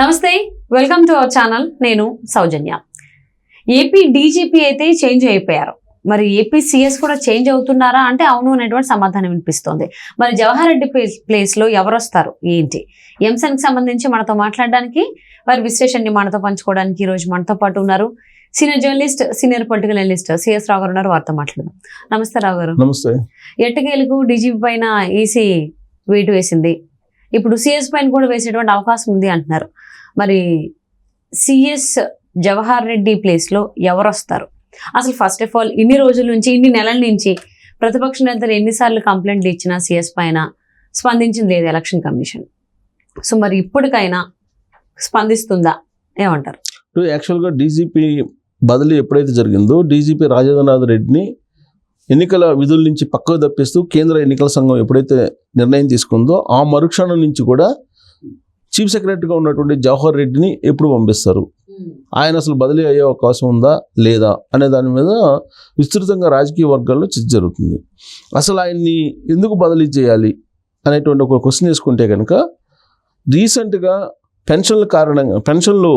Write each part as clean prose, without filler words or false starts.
నమస్తే, welcome to our channel. నేను సౌజన్య. AP DGP అయితే చేంజ్ అయిపోయారు. మరి ఏపీ సీఎస్ కూడా చేంజ్ అవుతున్నారా అంటే అవును అనేటువంటి సమాధానం వినిపిస్తోంది. మరి జవహర్ రెడ్డి ప్లేస్ లో ఎవరు వస్తారు ఏంటి ఈ అంశానికి సంబంధించి మనతో మాట్లాడడానికి, వారి విశ్లేషణని మనతో పంచుకోవడానికి ఈ రోజు మనతో పాటు ఉన్నారు senior journalist, senior political analyst CS Rao garu ఉన్నారు. వారితో మాట్లాడదాం. నమస్తే రావు గారు. నమస్తే. ఎట్టకేలకు డీజీపీ పైన ఈసీ వేటు వేసింది, ఇప్పుడు సిఎస్ పైన కూడా వేసేటువంటి అవకాశం ఉంది అంటున్నారు. మరి సిఎస్ జవహర్ రెడ్డి ప్లేస్లో ఎవరు వస్తారు? అసలు ఫస్ట్ ఆఫ్ ఆల్ ఇన్ని రోజుల నుంచి, ఇన్ని నెలల నుంచి ప్రతిపక్ష నేతలు ఎన్నిసార్లు కంప్లైంట్లు ఇచ్చినా సిఎస్ పైన స్పందించింది లేదు ఎలక్షన్ కమిషన్. సో మరి ఇప్పటికైనా స్పందిస్తుందా, ఏమంటారు? యాక్చువల్గా డీజీపీ బదిలీ ఎప్పుడైతే జరిగిందో, డీజీపీ రాజేంద్రనాథ్ రెడ్డిని ఎన్నికల విధుల నుంచి పక్కకు తప్పిస్తూ కేంద్ర ఎన్నికల సంఘం ఎప్పుడైతే నిర్ణయం తీసుకుందో, ఆ మరుక్షణం నుంచి కూడా చీఫ్ సెక్రటరీగా ఉన్నటువంటి జవహర్ రెడ్డిని ఎప్పుడు పంపిస్తారు, ఆయన అసలు బదిలీ అయ్యే అవకాశం ఉందా లేదా అనే దాని మీద విస్తృతంగా రాజకీయ వర్గాల్లో చర్చ జరుగుతుంది. అసలు ఆయన్ని ఎందుకు బదిలీ చేయాలి అనేటువంటి ఒక క్వశ్చన్ వేసుకుంటే కనుక, రీసెంట్గా పెన్షన్లు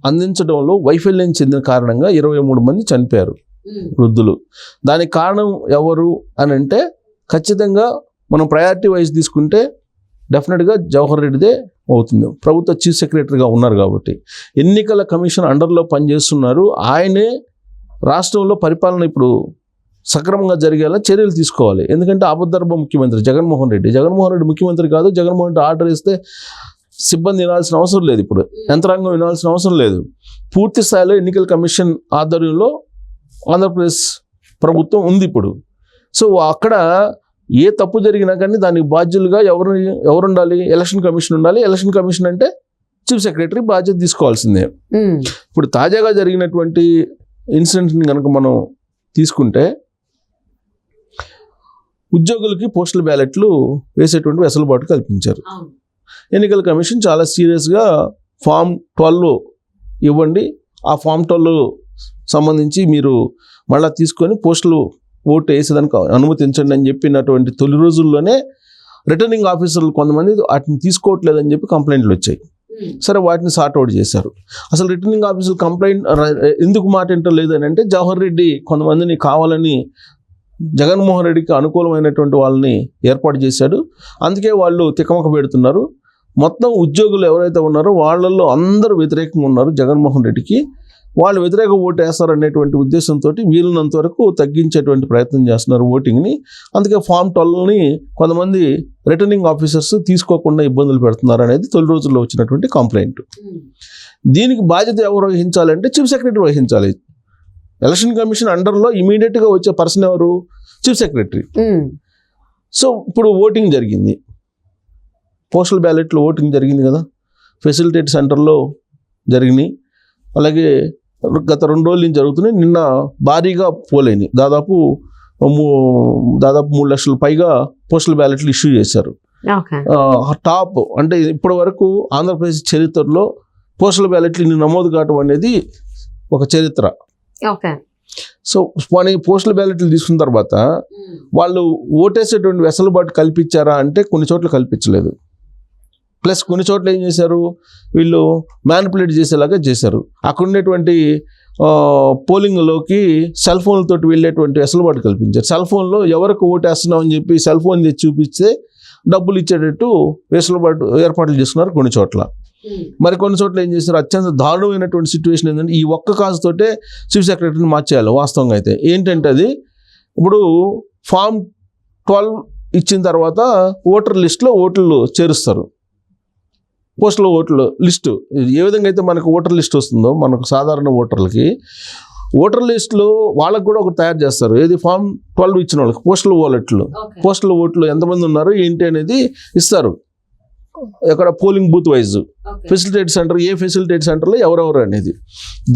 అందించడంలో వైఫల్యం చెందిన కారణంగా 23 మంది చనిపోయారు వృద్ధులు. దానికి కారణం ఎవరు అని అంటే, ఖచ్చితంగా మనం ప్రయారిటీ వైజ్ తీసుకుంటే డెఫినెట్గా జవహర్ రెడ్డిదే అవుతుంది. ప్రభుత్వ చీఫ్ సెక్రటరీగా ఉన్నారు కాబట్టి, ఎన్నికల కమిషన్ అండర్లో పనిచేస్తున్నారు. ఆయనే రాష్ట్రంలో పరిపాలన ఇప్పుడు సక్రమంగా జరిగేలా చర్యలు తీసుకోవాలి. ఎందుకంటే అబద్ధర్భ ముఖ్యమంత్రి జగన్మోహన్ రెడ్డి ముఖ్యమంత్రి కాదు. జగన్మోహన్ రెడ్డి ఆర్డర్ ఇస్తే సిబ్బంది వినాల్సిన అవసరం లేదు, ఇప్పుడు యంత్రాంగం వినాల్సిన అవసరం లేదు. పూర్తి స్థాయిలో ఎన్నికల కమిషన్ ఆధ్వర్యంలో ఆంధ్రప్రదేశ్ ప్రభుత్వం ఉంది ఇప్పుడు. సో అక్కడ ఏ తప్పు జరిగినా కానీ దానికి బాధ్యులుగా ఎవరు ఉండాలి? ఎలక్షన్ కమిషన్ ఉండాలి. ఎలక్షన్ కమిషన్ అంటే చీఫ్ సెక్రటరీ బాధ్యత తీసుకోవాల్సిందే. ఇప్పుడు తాజాగా జరిగినటువంటి ఇన్సిడెంట్ని కనుక మనం తీసుకుంటే, ఉద్యోగులకి పోస్టల్ బ్యాలెట్లు వేసేటువంటి వెసులుబాటు కల్పించారు. ఎన్నికల కమిషన్ చాలా సీరియస్గా ఫామ్ 12 ఇవ్వండి, ఆ ఫామ్ 12 సంబంధించి మీరు మళ్ళీ తీసుకొని పోస్టులు ఓటు వేసేదానికి అనుమతించండి అని చెప్పినటువంటి తొలి రోజుల్లోనే రిటర్నింగ్ ఆఫీసర్లు కొంతమంది వాటిని తీసుకోవట్లేదని చెప్పి కంప్లైంట్లు వచ్చాయి. సరే, వాటిని సార్ట్అవుట్ చేశారు. అసలు రిటర్నింగ్ ఆఫీసర్ కంప్లైంట్ ఎందుకు మాట వింటలేదు అని అంటే, జవహర్ రెడ్డి కొంతమందిని కావాలని జగన్మోహన్ రెడ్డికి అనుకూలమైనటువంటి వాళ్ళని ఏర్పాటు చేశాడు. అందుకే వాళ్ళు తికమక పెడుతున్నారు. మొత్తం ఉద్యోగులు ఎవరైతే ఉన్నారో వాళ్ళల్లో అందరూ వ్యతిరేకంగా ఉన్నారు జగన్మోహన్ రెడ్డికి. వాళ్ళు వ్యతిరేక ఓటు వేస్తారు అనేటువంటి ఉద్దేశంతో వీలున్నంత వరకు తగ్గించేటువంటి ప్రయత్నం చేస్తున్నారు ఓటింగ్ని. అందుకే ఫామ్ 12ని కొంతమంది రిటర్నింగ్ ఆఫీసర్స్ తీసుకోకుండా ఇబ్బందులు పెడుతున్నారు అనేది తొలి రోజుల్లో వచ్చినటువంటి కంప్లైంట్. దీనికి బాధ్యత ఎవరు వహించాలంటే చీఫ్ సెక్రటరీ వహించాలి. ఎలక్షన్ కమిషన్ అండర్లో ఇమీడియట్గా వచ్చే పర్సన్ ఎవరు? Chief secretary. సో ఇప్పుడు ఓటింగ్ జరిగింది, పోస్టల్ బ్యాలెట్లో ఓటింగ్ జరిగింది కదా, ఫెసిలిటేట్ సెంటర్లో జరిగినాయి. అలాగే గత 2 రోజుల నుంచి జరుగుతున్నాయి. నిన్న భారీగా పోలైనాయి. దాదాపు 3 లక్షల పైగా పోస్టల్ బ్యాలెట్లు ఇష్యూ చేశారు. టాప్ అంటే ఇప్పటి వరకు ఆంధ్రప్రదేశ్ చరిత్రలో పోస్టల్ బ్యాలెట్లు ఇన్ని నమోదు కావడం అనేది ఒక చరిత్ర. సో పోస్టల్ బ్యాలెట్లు తీసుకున్న తర్వాత వాళ్ళు ఓటేసేటువంటి వెసులుబాటు కల్పించారా అంటే కొన్ని చోట్ల కల్పించలేదు. ప్లస్ కొన్ని చోట్ల ఏం చేశారు, వీళ్ళు మ్యానిపులేట్ చేసేలాగా చేశారు. అక్కడ ఉండేటువంటి పోలింగ్లోకి సెల్ ఫోన్లతో వెళ్ళేటువంటి వెసులుబాటు కల్పించారు. సెల్ ఫోన్లో ఎవరికి ఓటేస్తున్నాం అని చెప్పి సెల్ ఫోన్ తెచ్చి చూపిస్తే డబ్బులు ఇచ్చేటట్టు వెసులుబాటు ఏర్పాట్లు చేస్తున్నారు కొన్ని చోట్ల. మరి కొన్ని చోట్ల ఏం చేశారు, అత్యంత దారుణమైనటువంటి సిచ్యువేషన్ ఏంటంటే, ఈ ఒక్క కాజుతోటే చీఫ్ సెక్రటరీని మార్చేయాలి. వాస్తవంగా అయితే ఏంటంటే, అది ఇప్పుడు ఫామ్ 12 ఇచ్చిన తర్వాత ఓటర్ లిస్టులో ఓట్లు చేరుస్తారు. పోస్టల్ ఓట్ల లిస్టు ఏ విధంగా అయితే మనకు ఓటర్ లిస్ట్ వస్తుందో, మనకు సాధారణ ఓటర్లకి ఓటర్ లిస్టులో వాళ్ళకు కూడా ఒకటి తయారు చేస్తారు. ఏది ఫామ్ 12 ఇచ్చిన వాళ్ళకి పోస్టల్ ఓట్లు ఎంతమంది ఉన్నారు ఏంటి అనేది ఇస్తారు. ఎక్కడ polling booth wise facilitate center, ఏ ఫెసిలిటేట్ సెంటర్లో ఎవరెవరు అనేది.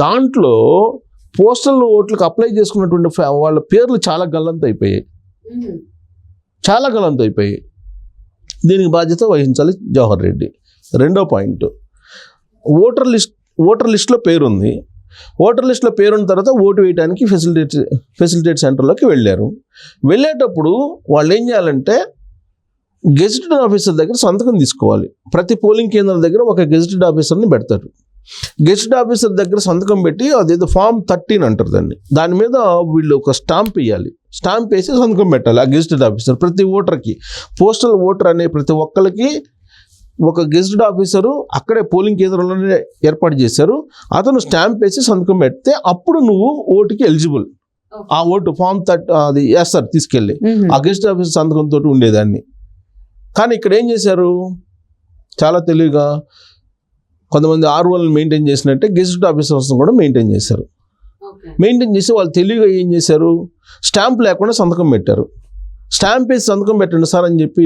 దాంట్లో పోస్టల్ ఓట్లకు అప్లై చేసుకున్నటువంటి వాళ్ళ పేర్లు చాలా గల్లంత అయిపోయాయి. దీనికి బాధ్యత వహించాలి జవహర్ రెడ్డి. రెండో పాయింట్, ఓటర్ లిస్టులో పేరుంది. ఓటర్ లిస్టులో పేరున్న తర్వాత ఓటు వేయడానికి ఫెసిలిటేట్ సెంటర్లోకి వెళ్ళేటప్పుడు వాళ్ళు ఏం చేయాలంటే, గెజిటెడ్ ఆఫీసర్ దగ్గర సంతకం తీసుకోవాలి. ప్రతి పోలింగ్ కేంద్రం దగ్గర ఒక గెజిటెడ్ ఆఫీసర్ని పెడతారు. గెజిటెడ్ ఆఫీసర్ దగ్గర సంతకం పెట్టి అదేదో ఫామ్ 13 అంటారు దాని మీద వీళ్ళు ఒక స్టాంప్ వేయాలి. స్టాంప్ వేసి సంతకం పెట్టాలి ఆ గెజిటెడ్ ఆఫీసర్. ప్రతి ఓటర్కి, పోస్టల్ ఓటర్ అనే ప్రతి ఒక్కరికి ఒక గెజిటెడ్ ఆఫీసరు అక్కడే పోలింగ్ కేంద్రంలోనే ఏర్పాటు చేశారు. అతను స్టాంప్ వేసి సంతకం పెడితే అప్పుడు నువ్వు ఓటుకి ఎలిజిబుల్. ఆ ఓటు ఫామ్ 30 అది వేస్తారు తీసుకెళ్ళి, ఆ గెజిటెడ్ ఆఫీసర్ సంతకంతో ఉండేదాన్ని. కానీ ఇక్కడ ఏం చేశారు, చాలా తెలివిగా కొంతమంది ఆర్ఓలను మెయింటైన్ చేసినట్టే గెజిటెడ్ ఆఫీసర్స్ కూడా మెయింటైన్ చేశారు. మెయింటైన్ చేసి వాళ్ళు తెలివిగా ఏం చేశారు, స్టాంప్ లేకుండా సంతకం పెట్టారు. స్టాంప్ వేసి సంతకం పెట్టండి సార్ అని చెప్పి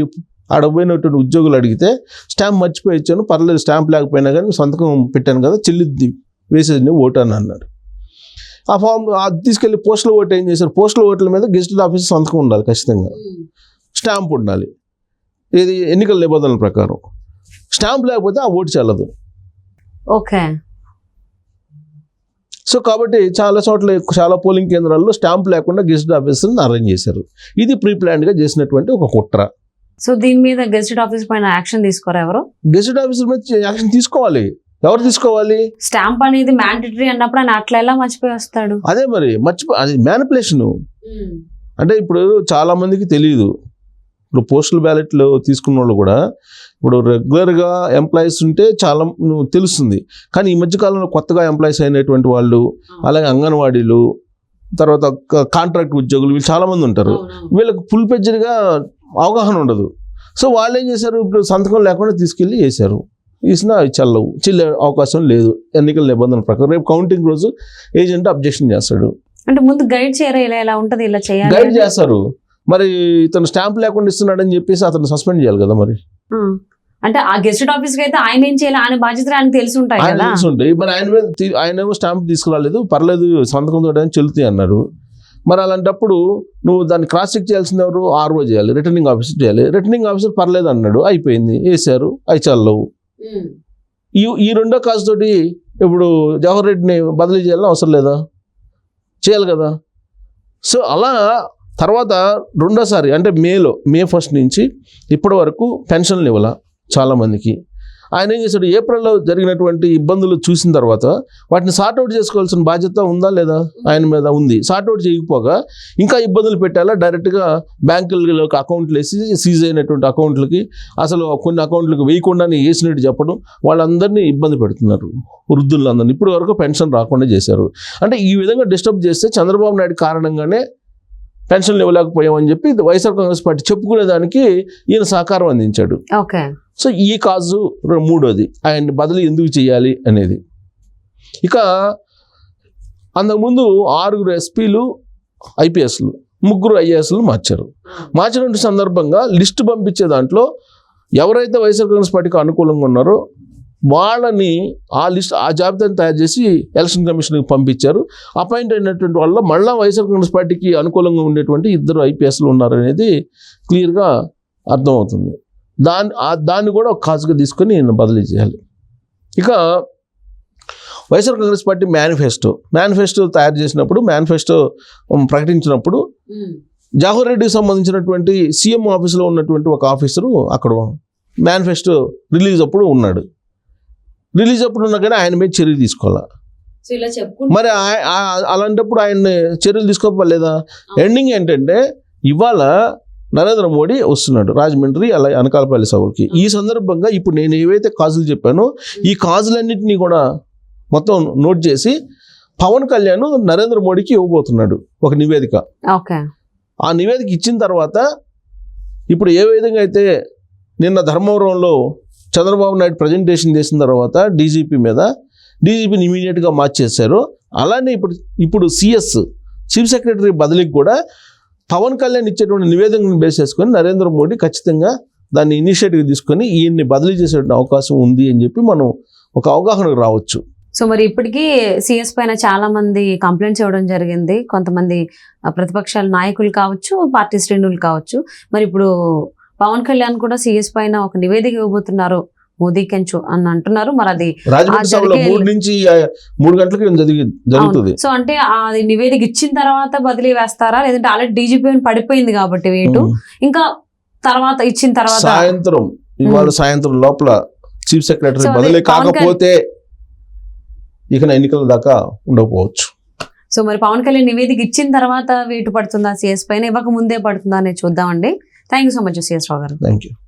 ఆడపోయినటువంటి ఉద్యోగులు అడిగితే, స్టాంప్ మర్చిపోయి ఇచ్చాను, పర్లేదు స్టాంప్ లేకపోయినా కానీ సంతకం పెట్టాను కదా, చెల్లిద్ది వేసేది ఓటు అని అన్నాడు. ఆ ఫామ్ అది తీసుకెళ్ళి పోస్టల్ ఓటు ఏం చేశారు, పోస్టల్ ఓట్ల మీద గెజిటెడ్ ఆఫీసర్ సంతకం ఉండాలి ఖచ్చితంగా, స్టాంప్ ఉండాలి. ఇది ఎన్నికల నిబంధనల ప్రకారం. స్టాంప్ లేకపోతే ఆ ఓటు చెల్లదు. ఓకే. సో కాబట్టి చాలా చోట్ల, చాలా పోలింగ్ కేంద్రాల్లో స్టాంప్ లేకుండా గెజిటెడ్ ఆఫీసర్ని అరేంజ్ చేశారు. ఇది ప్రీ ప్లాన్డ్గా చేసినటువంటి ఒక కుట్ర. సో దీని మీద గెజిటెడ్ ఆఫీసర్ పైన యాక్షన్ తీసుకోరా ఎవరు? గెజిటెడ్ ఆఫీసర్ మీద యాక్షన్ తీసుకోవాలి. ఎవరు తీసుకోవాలి? స్టాంప్ అనేది మ్యాండేటరీ అన్నప్పుడు ఆయన అట్లా ఎలా మర్చిపోయి వస్తాడు? అదే మరి అది మ్యానిపులేషన్. అంటే ఇప్పుడు చాలా మందికి తెలియదు. ఇప్పుడు పోస్టల్ బ్యాలెట్లు తీసుకున్న వాళ్ళు కూడా ఇప్పుడు రెగ్యులర్గా ఎంప్లాయీస్ ఉంటే చాలా తెలుస్తుంది. కానీ ఈ మధ్యకాలంలో కొత్తగా ఎంప్లాయీస్ అయినటువంటి వాళ్ళు, అలాగే అంగన్వాడీలు, తర్వాత కాంట్రాక్ట్ ఉద్యోగులు, వీళ్ళు చాలామంది ఉంటారు. వీళ్ళకి ఫుల్ పెజ్డ్గా అవగాహన ఉండదు. సో వాళ్ళు ఏం చేశారు, ఇప్పుడు సంతకం లేకుండా తీసుకెళ్ళి వేశారు. వేసినా అవి చెల్లే అవకాశం లేదు ఎన్నికల నిబంధనల ప్రకారం. రేపు కౌంటింగ్ రోజు ఏజెంట్ అబ్జెక్షన్ చేస్తాడు. అంటే ముందు గైడ్ చేయరా, ఇలా ఉంటుంది ఇలా చేయాలి, గైడ్ చేస్తారు. మరి ఇతను స్టాంప్ లేకుండా ఇస్తున్నాడని చెప్పేసి అతను సస్పెండ్ చేయాలి కదా మరి. అంటే ఆ గెజిటెడ్ ఆఫీసర్ అయితే ఆయన ఏం చేయాలి, ఆయన బాధ్యతలు ఆయన తెలిసి ఉంటాయి కదా. తెలిసి ఉంటాయి. మరి ఆయన ఏమో స్టాంప్ తీసుకురాలేదు, పర్లేదు సంతకం తోటి చెల్లుతాయి అన్నారు. మరి అలాంటప్పుడు నువ్వు దాన్ని క్రాస్ చెక్ చేయాల్సింది ఎవరు? ఆర్ఓ చేయాలి, రిటర్నింగ్ ఆఫీసర్ చేయాలి. రిటర్నింగ్ ఆఫీసర్ పర్లేదు అన్నాడు, అయిపోయింది, వేసారు, అవి చల్లవు. ఈ రెండో కాజు తోటి ఇప్పుడు జవహర్ రెడ్డిని బదిలీ చేయాలని అవసరం లేదా? చేయాలి కదా. సో అలా తర్వాత రెండోసారి అంటే మే 1 నుంచి ఇప్పటి వరకు పెన్షన్లు ఇవ్వాల చాలామందికి. ఆయన ఏం చేశాడు, ఏప్రిల్లో జరిగినటువంటి ఇబ్బందులు చూసిన తర్వాత వాటిని సార్ట్అవుట్ చేసుకోవాల్సిన బాధ్యత ఉందా లేదా? ఆయన మీద ఉంది. సార్ట్అవుట్ చేయకపోగా ఇంకా ఇబ్బందులు పెట్టాలా, డైరెక్ట్గా బ్యాంకులలోకి అకౌంట్లు వేసి సీజ్ అయినటువంటి అకౌంట్లకి అసలు కొన్ని అకౌంట్లకు వేయకుండానే వేసినట్టు చెప్పడం, వాళ్ళందరినీ ఇబ్బంది పెడుతున్నారు, వృద్ధులందరినీ. ఇప్పుడు వరకు పెన్షన్ రాకుండా చేశారు. అంటే ఈ విధంగా డిస్టర్బ్ చేస్తే చంద్రబాబు నాయుడు కారణంగానే పెన్షన్లు ఇవ్వలేకపోయామని చెప్పి వైఎస్ఆర్ కాంగ్రెస్ పార్టీ చెప్పుకునేదానికి ఈయన సహకారం అందించాడు. ఓకే. సో ఈ కాజు మూడోది, ఆయన బదిలీ ఎందుకు చేయాలి అనేది. ఇక అంతకుముందు 6 ఎస్పీలు ఐపీఎస్లు, 3 ఐఏఎస్లు మార్చినటువంటి సందర్భంగా లిస్టు పంపించే దాంట్లో ఎవరైతే వైఎస్ఆర్ కాంగ్రెస్ పార్టీకి అనుకూలంగా ఉన్నారో వాళ్ళని ఆ జాబితాను తయారు చేసి ఎలక్షన్ కమిషన్కి పంపించారు. అపాయింట్ అయినటువంటి వాళ్ళ మళ్ళీ వైఎస్ఆర్ కాంగ్రెస్ పార్టీకి అనుకూలంగా ఉండేటువంటి 2 ఐపీఎస్లు ఉన్నారనేది క్లియర్గా అర్థమవుతుంది. దాన్ని కూడా ఒక కాజుగా తీసుకొని బదిలీ చేయాలి. ఇక వైఎస్ఆర్ కాంగ్రెస్ పార్టీ మేనిఫెస్టో తయారు చేసినప్పుడు, మేనిఫెస్టో ప్రకటించినప్పుడు జవహర్ రెడ్డికి సంబంధించినటువంటి సీఎం ఆఫీసులో ఉన్నటువంటి ఒక ఆఫీసరు అక్కడ మేనిఫెస్టో రిలీజ్ అప్పుడు ఉన్నాడు. రిలీజ్ అప్పుడు ఉన్నా కానీ ఆయన మీద చర్యలు తీసుకోవాలా. మరి అలాంటప్పుడు ఆయన చర్యలు తీసుకోలేదా? ఎండింగ్ ఏంటంటే ఇవాళ నరేంద్ర మోడీ వస్తున్నాడు రాజమండ్రి, అలా అనకాపల్లి సభలకి. ఈ సందర్భంగా ఇప్పుడు నేను ఏవైతే కాజులు చెప్పానో ఈ కాజులన్నింటినీ కూడా మొత్తం నోట్ చేసి పవన్ కళ్యాణ్ నరేంద్ర మోడీకి ఇవ్వబోతున్నాడు ఒక నివేదిక. ఆ నివేదిక ఇచ్చిన తర్వాత ఇప్పుడు ఏ విధంగా అయితే నిన్న ధర్మవరంలో చంద్రబాబు నాయుడు ప్రజెంటేషన్ చేసిన తర్వాత డీజీపీని ఇమీడియట్గా మార్చేశారు, అలానే ఇప్పుడు చీఫ్ సెక్రటరీ బదిలీకి కూడా పవన్ కళ్యాణ్ ఇచ్చేటువంటి నివేదికను బేస్ చేసుకొని నరేంద్ర మోడీ ఖచ్చితంగా దాన్ని ఇనిషియేటివ్ తీసుకొని ఈయన్ని బదిలీ చేసేటువంటి అవకాశం ఉంది అని చెప్పి మనం ఒక అవగాహనకు రావచ్చు. సో మరి ఇప్పటికీ సిఎస్ పైన చాలా మంది కంప్లైంట్స్ ఇవ్వడం జరిగింది, కొంతమంది ప్రతిపక్షాల నాయకులు కావచ్చు, పార్టీ శ్రేణులు కావచ్చు. మరి ఇప్పుడు పవన్ కళ్యాణ్ కూడా సిఎస్ పైన ఒక నివేదిక ఇవ్వబోతున్నారు మోదీ కెంచు అని అంటున్నారు. మరి అది 3 నుంచి 3 గంటలకి జరుగుతుంది. సో అంటే అది నివేదిక ఇచ్చిన తర్వాత బదిలీ వేస్తారా, లేదంటే ఆల్రెడీ డీజీపీ పడిపోయింది కాబట్టి వేటు ఇంకా తర్వాత ఇచ్చిన తర్వాత సాయంత్రం ఇవాళ సాయంత్రం లోపల చీఫ్ సెక్రటరీ So, బదిలీ అదే పవన్ కాకపోతే ఇక ఎన్నికల దాకా ఉండకపోవచ్చు. సో మరి పవన్ కళ్యాణ్ నివేదిక ఇచ్చిన తర్వాత వేటు పడుతుందా సిఎస్ పైన, ఇవ్వక ముందే పడుతుందా అనేది చూద్దామండి. Thank you so much CS Rao garu. Thank you.